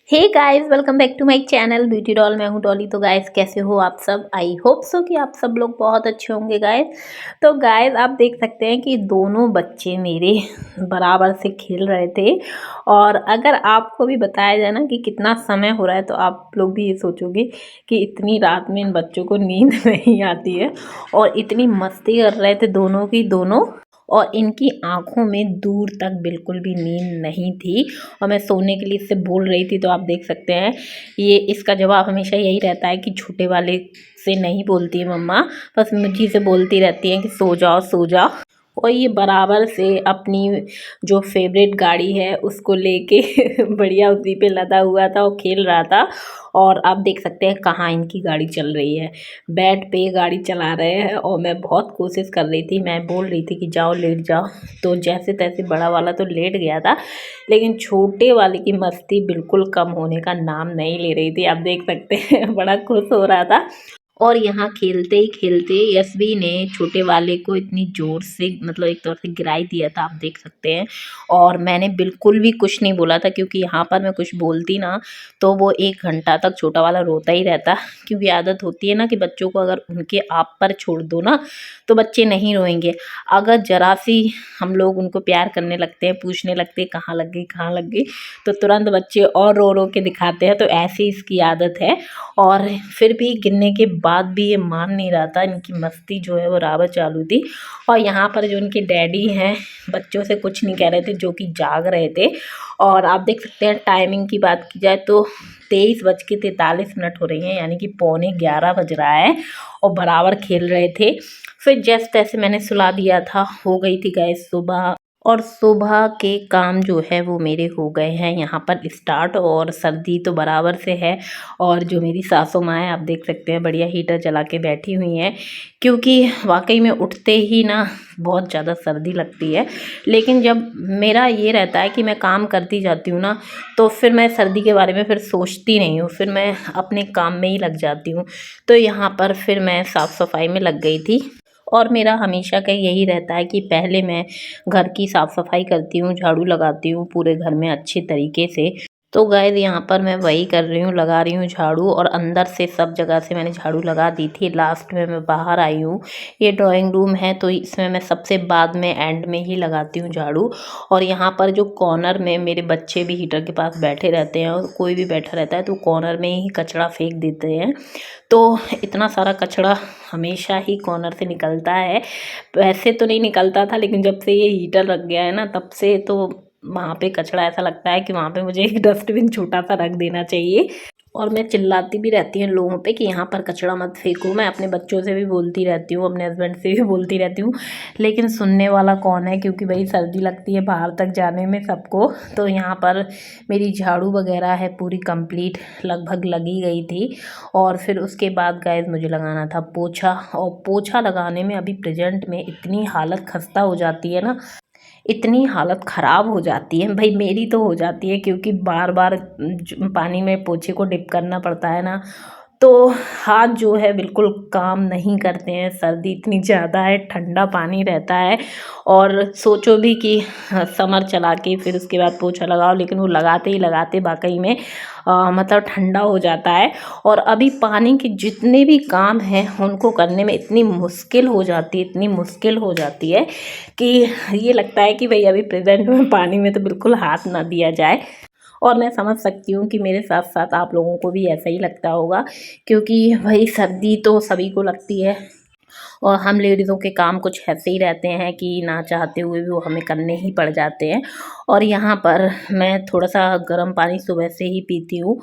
Hey guys, welcome back to my channel beauty doll. मैं हूँ डॉली। तो गाइस, कैसे हो आप सब? आई होप सो कि आप सब लोग बहुत अच्छे होंगे गाइस। तो गाइस, आप देख सकते हैं कि दोनों बच्चे मेरे बराबर से खेल रहे थे। और अगर आपको भी बताया जाए ना कि कितना समय हो रहा है, तो आप लोग भी ये सोचोगे कि इतनी रात में इन बच्चों को नींद नहीं आती है। और इतनी मस्ती कर रहे थे दोनों की दोनों, और इनकी आंखों में दूर तक बिल्कुल भी नींद नहीं थी। और मैं सोने के लिए इससे बोल रही थी, तो आप देख सकते हैं ये इसका जवाब हमेशा यही रहता है कि छोटे वाले से नहीं बोलती है मम्मा, बस मुझी से बोलती रहती है कि सो जाओ सो जाओ। और ये बराबर से अपनी जो फेवरेट गाड़ी है उसको लेके बढ़िया उसी पे लदा हुआ था और खेल रहा था। और आप देख सकते हैं कहाँ इनकी गाड़ी चल रही है, बेड पे गाड़ी चला रहे हैं। और मैं बहुत कोशिश कर रही थी, मैं बोल रही थी कि जाओ लेट जाओ, तो जैसे तैसे बड़ा वाला तो लेट गया था, लेकिन छोटे वाले की मस्ती बिल्कुल कम होने का नाम नहीं ले रही थी। आप देख सकते हैं बड़ा खुश हो रहा था। और यहाँ खेलते ही खेलते यशवी ने छोटे वाले को इतनी ज़ोर से, मतलब एक तौर से गिराई दिया था, आप देख सकते हैं। और मैंने बिल्कुल भी कुछ नहीं बोला था, क्योंकि यहाँ पर मैं कुछ बोलती ना तो वो 1 घंटा तक छोटा वाला रोता ही रहता। क्योंकि आदत होती है ना कि बच्चों को अगर उनके आप पर छोड़ दो ना तो बच्चे नहीं रोएंगे। अगर जरा सी हम लोग उनको प्यार करने लगते हैं, पूछने लगते हैं कहाँ लग गई कहाँ लग गई, तो तुरंत बच्चे और रो रो के दिखाते हैं। तो ऐसी इसकी आदत है। और फिर भी गिरने के बाद भी ये मान नहीं रहा था, इनकी मस्ती जो है वो बराबर चालू थी। और यहाँ पर जो इनके डैडी हैं बच्चों से कुछ नहीं कह रहे थे, जो कि जाग रहे थे। और आप देख सकते हैं टाइमिंग की बात की जाए तो 23:43 हो रही हैं, यानी कि 11:15 बज रहा है। और बराबर खेल रहे थे। फिर जैसे तैसे मैंने सुला दिया था, हो गई थी गैस सुबह। और सुबह के काम जो है वो मेरे हो गए हैं यहाँ पर स्टार्ट। और सर्दी तो बराबर से है। और जो मेरी सासू माँ है, आप देख सकते हैं बढ़िया हीटर चला के बैठी हुई हैं, क्योंकि वाकई में उठते ही ना बहुत ज़्यादा सर्दी लगती है। लेकिन जब मेरा ये रहता है कि मैं काम करती जाती हूँ ना, तो फिर मैं सर्दी के बारे में फिर सोचती नहीं हूँ, फिर मैं अपने काम में ही लग जाती हूँ। तो यहाँ पर फिर मैं साफ़ सफाई में लग गई थी। और मेरा हमेशा का यही रहता है कि पहले मैं घर की साफ़ सफाई करती हूँ, झाड़ू लगाती हूँ पूरे घर में अच्छे तरीके से। तो गाइस, यहाँ पर मैं वही कर रही हूँ, लगा रही हूँ झाड़ू। और अंदर से सब जगह से मैंने झाड़ू लगा दी थी, लास्ट में मैं बाहर आई हूँ। ये ड्राइंग रूम है, तो इसमें मैं सबसे बाद में एंड में ही लगाती हूँ झाड़ू। और यहाँ पर जो कॉर्नर में मेरे बच्चे भी हीटर के पास बैठे रहते हैं, और कोई भी बैठा रहता है तो कॉर्नर में ही कचरा फेंक देते हैं। तो इतना सारा कचरा हमेशा ही कॉर्नर से निकलता है। वैसे तो नहीं निकलता था, लेकिन जब से ये हीटर लग गया है ना, तब से तो वहाँ पे कचरा ऐसा लगता है कि वहाँ पे मुझे एक डस्टबिन छोटा सा रख देना चाहिए। और मैं चिल्लाती भी रहती हूँ लोगों पे कि यहाँ पर कचरा मत फेंको। मैं अपने बच्चों से भी बोलती रहती हूँ, अपने हस्बैंड से भी बोलती रहती हूँ, लेकिन सुनने वाला कौन है, क्योंकि भाई सर्दी लगती है बाहर तक जाने में सबको। तो यहाँ पर मेरी झाड़ू वगैरह है पूरी कंप्लीट, लगभग लगी गई थी। और फिर उसके बाद गाइस मुझे लगाना था पोछा। और पोछा लगाने में अभी प्रेजेंट में इतनी हालत खस्ता हो जाती है ना, इतनी हालत ख़राब हो जाती है भाई, मेरी तो हो जाती है, क्योंकि बार बार पानी में पोछे को डिप करना पड़ता है ना। तो हाथ जो है बिल्कुल काम नहीं करते हैं, सर्दी इतनी ज़्यादा है, ठंडा पानी रहता है। और सोचो भी कि समर चला के फिर उसके बाद पोछा लगाओ, लेकिन वो लगाते ही लगाते वाकई में मतलब ठंडा हो जाता है। और अभी पानी के जितने भी काम हैं उनको करने में इतनी मुश्किल हो जाती है, इतनी मुश्किल हो जाती है कि ये लगता है कि भाई अभी प्रेजेंट में पानी में तो बिल्कुल हाथ ना दिया जाए। और मैं समझ सकती हूँ कि मेरे साथ साथ आप लोगों को भी ऐसा ही लगता होगा, क्योंकि भाई सर्दी तो सभी को लगती है। और हम लेडीज़ों के काम कुछ ऐसे ही रहते हैं कि ना चाहते हुए भी वो हमें करने ही पड़ जाते हैं। और यहाँ पर मैं थोड़ा सा गर्म पानी सुबह से ही पीती हूँ,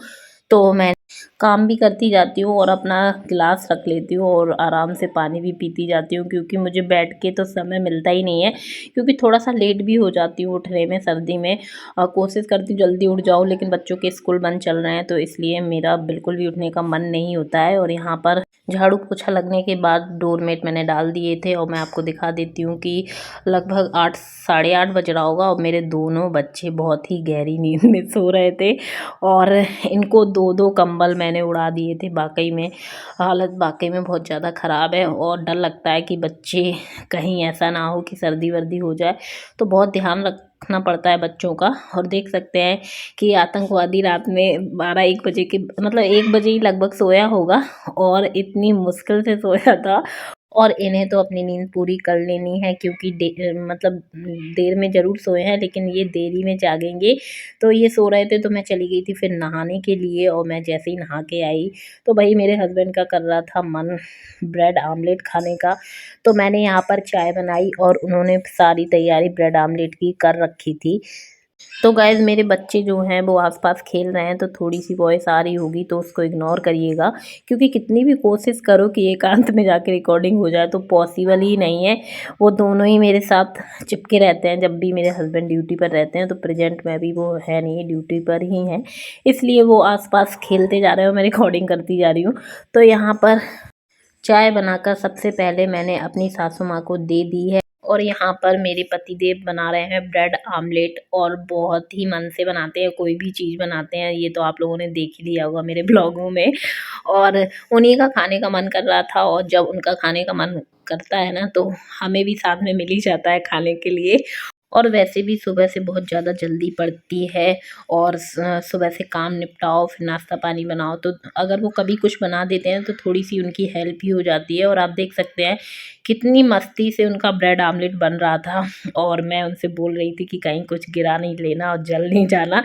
तो मैं काम भी करती जाती हूँ और अपना गिलास रख लेती हूँ और आराम से पानी भी पीती जाती हूँ, क्योंकि मुझे बैठ के तो समय मिलता ही नहीं है। क्योंकि थोड़ा सा लेट भी हो जाती हूँ उठने में सर्दी में। कोशिश करती हूँ जल्दी उठ जाऊँ, लेकिन बच्चों के स्कूल बंद चल रहे हैं, तो इसलिए मेरा बिल्कुल भी उठने का मन नहीं होता है। और यहाँ पर झाड़ू पोछा लगने के बाद डोरमेट मैंने डाल दिए थे, और मैं आपको दिखा देती हूँ कि लगभग 8 साढ़े 8 बज रहा होगा, और मेरे दोनों बच्चे बहुत ही गहरी नींद में सो रहे थे। और इनको 2-2 कंबल कंबल मैंने उड़ा दिए थे। वाक़ई में हालत वाक़ई में बहुत ज़्यादा ख़राब है और डर लगता है कि बच्चे कहीं ऐसा ना हो कि सर्दी-वर्दी हो जाए, तो बहुत ध्यान रखना पड़ता है बच्चों का। और देख सकते हैं कि आतंकवादी रात में 12-1 बजे के मतलब 1 बजे ही लगभग सोया होगा और इतनी मुश्किल से सोया था। और इन्हें तो अपनी नींद पूरी कर लेनी है क्योंकि मतलब देर में ज़रूर सोए हैं लेकिन ये देरी में जागेंगे। तो ये सो रहे थे तो मैं चली गई थी फिर नहाने के लिए और मैं जैसे ही नहा के आई तो भाई मेरे हस्बैंड का कर रहा था मन ब्रेड आमलेट खाने का। तो मैंने यहाँ पर चाय बनाई और उन्होंने सारी तैयारी ब्रेड आमलेट की कर रखी थी। तो गाइज़ मेरे बच्चे जो हैं वो आस-पास खेल रहे हैं तो थोड़ी-सी वॉइस आ रही होगी तो उसको इग्नोर करिएगा क्योंकि कितनी भी कोशिश करो कि एकांत में जाके रिकॉर्डिंग हो जाए तो पॉसिबल ही नहीं है। वो दोनों ही मेरे साथ चिपके रहते हैं जब भी मेरे हस्बैंड ड्यूटी पर रहते हैं, तो प्रेज़ेंट में अभी वो है नहीं, ड्यूटी पर ही हैं। इसलिए वो आस-पास खेलते जा रहे हैं और मैं रिकॉर्डिंग करती जा रही हूँ। तो यहाँ पर चाय बनाकर सबसे पहले मैंने अपनी सासू माँ को दे दी है और यहाँ पर मेरे पतिदेव बना रहे हैं ब्रेड आमलेट और बहुत ही मन से बनाते हैं, कोई भी चीज़ बनाते हैं, ये तो आप लोगों ने देख ही लिया होगा मेरे ब्लॉगों में। और उन्हीं का खाने का मन कर रहा था और जब उनका खाने का मन करता है ना तो हमें भी साथ में मिल ही जाता है खाने के लिए। और वैसे भी सुबह से बहुत ज़्यादा जल्दी पड़ती है और सुबह से काम निपटाओ फिर नाश्ता पानी बनाओ, तो अगर वो कभी कुछ बना देते हैं तो थोड़ी-सी उनकी हेल्प भी हो जाती है। और आप देख सकते हैं कितनी मस्ती से उनका ब्रेड आमलेट बन रहा था और मैं उनसे बोल रही थी कि कहीं कुछ गिरा नहीं लेना और जल नहीं जाना।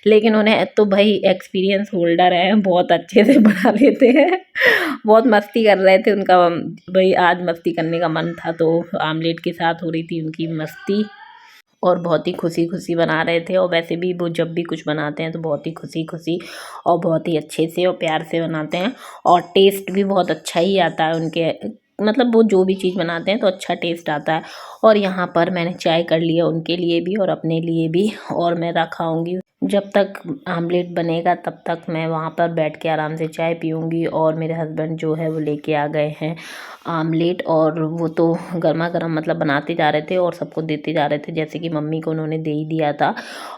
लेकिन उन्हें तो भाई एक्सपीरियंस होल्डर हैं, बहुत अच्छे से बना लेते हैं। बहुत मस्ती कर रहे थे, उनका भाई आज मस्ती करने का मन था तो आमलेट के साथ हो रही थी उनकी मस्ती और बहुत ही खुशी-खुशी बना रहे थे। और वैसे भी वो जब भी कुछ बनाते हैं तो बहुत ही खुशी-खुशी और बहुत ही अच्छे से और प्यार से बनाते हैं और टेस्ट भी बहुत अच्छा ही आता है उनके, मतलब वो जो भी चीज़ बनाते हैं तो अच्छा टेस्ट आता है। और यहाँ पर मैंने चाय कर लिया उनके लिए भी और अपने लिए भी और मैं खाऊँगी। जब तक आमलेट बनेगा तब तक मैं वहाँ पर बैठ के आराम से चाय पीऊँगी। और मेरे हस्बैंड जो है वो लेके आ गए हैं आमलेट और वो तो गरमा-गरम मतलब बनाते जा रहे थे और सबको देते जा रहे थे, जैसे कि मम्मी को उन्होंने दे ही दिया था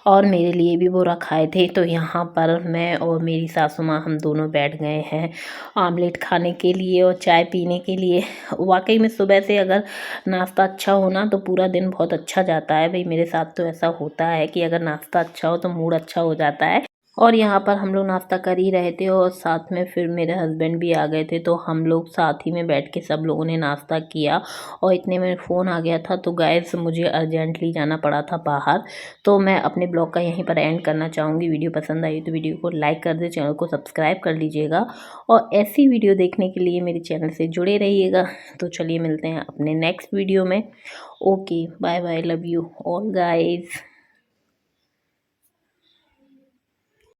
और मेरे लिए भी वो रखाए थे। तो यहाँ पर मैं और मेरी सासू माँ हम दोनों बैठ गए हैं आमलेट खाने के लिए और चाय पीने के लिए। वाक़ई में सुबह से अगर नाश्ता अच्छा हो ना तो पूरा दिन बहुत अच्छा जाता है। भई मेरे साथ तो ऐसा होता है कि अगर नाश्ता अच्छा हो तो मूड अच्छा हो जाता है। और यहाँ पर हम लोग नाश्ता कर ही रहे थे और साथ में फिर मेरे हस्बैंड भी आ गए थे तो हम लोग साथ ही में बैठ के सब लोगों ने नाश्ता किया। और इतने में फ़ोन आ गया था तो गाइस मुझे अर्जेंटली जाना पड़ा था बाहर। तो मैं अपने ब्लॉग का यहीं पर एंड करना चाहूँगी। वीडियो पसंद आई तो वीडियो को लाइक कर दें, चैनल को सब्सक्राइब कर लीजिएगा और ऐसी वीडियो देखने के लिए मेरे चैनल से जुड़े रहिएगा। तो चलिए मिलते हैं अपने नेक्स्ट वीडियो में। Okay bye bye, love you all guys.